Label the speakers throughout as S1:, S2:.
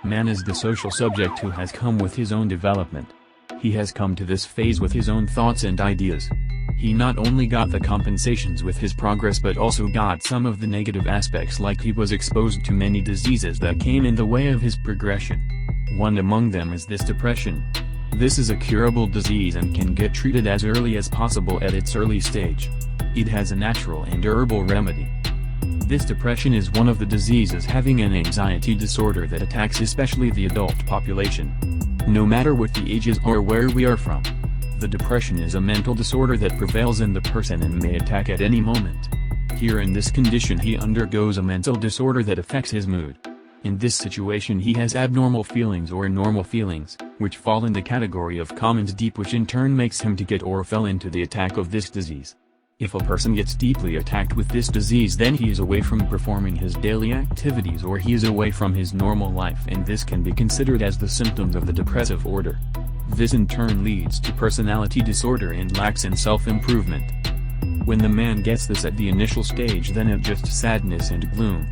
S1: Man is the social subject who has come with his own development. He has come to this phase with his own thoughts and ideas. He not only got the compensations with his progress but also got some of the negative aspects, like he was exposed to many diseases that came in the way of his progression. One among them is this depression. This is a curable disease and can get treated as early as possible at its early stage. It has a natural and herbal remedy. This depression is one of the diseases having an anxiety disorder that attacks especially the adult population. No matter what the age is or where we are from. The depression is a mental disorder that prevails in the person and may attack at any moment. Here in this condition he undergoes a mental disorder that affects his mood. In this situation he has abnormal feelings or normal feelings, which fall in the category of calm and deep, which in turn makes him to get or fell into the attack of this disease. If a person gets deeply attacked with this disease, then he is away from performing his daily activities or he is away from his normal life, and this can be considered as the symptoms of the depressive order. This in turn leads to personality disorder and lacks in self-improvement. When the man gets this at the initial stage, then it's just sadness and gloom.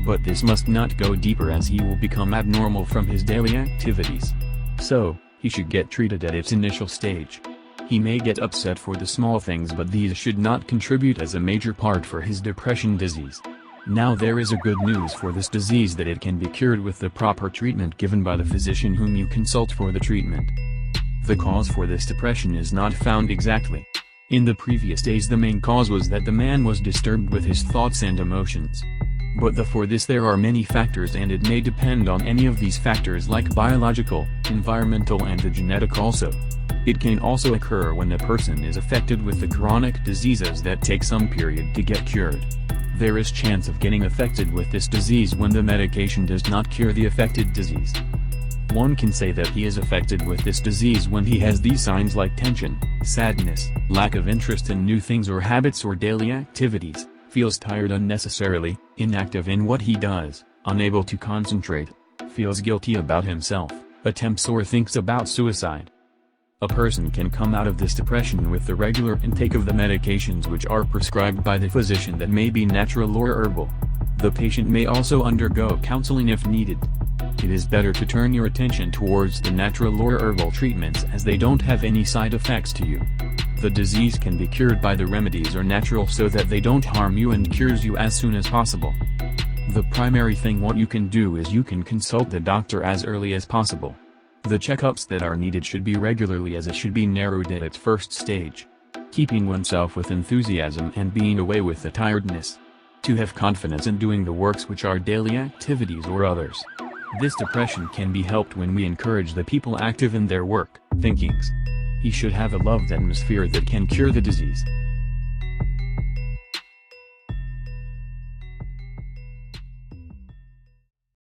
S1: But this must not go deeper, as he will become abnormal from his daily activities. So, he should get treated at its initial stage. He may get upset for the small things, but these should not contribute as a major part for his depression disease. Now there is a good news for this disease, that it can be cured with the proper treatment given by the physician whom you consult for the treatment. The cause for this depression is not found exactly. In the previous days the main cause was that the man was disturbed with his thoughts and emotions. But for this there are many factors, and it may depend on any of these factors, like biological, environmental and the genetic also. It can also occur when a person is affected with the chronic diseases that take some period to get cured. There is chance of getting affected with this disease when the medication does not cure the affected disease. One can say that he is affected with this disease when he has these signs like tension, sadness, lack of interest in new things or habits or daily activities, feels tired unnecessarily, inactive in what he does, unable to concentrate, feels guilty about himself, attempts or thinks about suicide. A person can come out of this depression with the regular intake of the medications which are prescribed by the physician, that may be natural or herbal. The patient may also undergo counseling if needed. It is better to turn your attention towards the natural or herbal treatments, as they don't have any side effects to you. The disease can be cured by the remedies or natural, so that they don't harm you and cures you as soon as possible. The primary thing what you can do is you can consult the doctor as early as possible. The checkups that are needed should be regularly, as it should be narrowed at its first stage. Keeping oneself with enthusiasm and being away with the tiredness. To have confidence in doing the works which are daily activities or others. This depression can be helped when we encourage the people active in their work, thinkings. He should have a loved atmosphere that can cure the disease.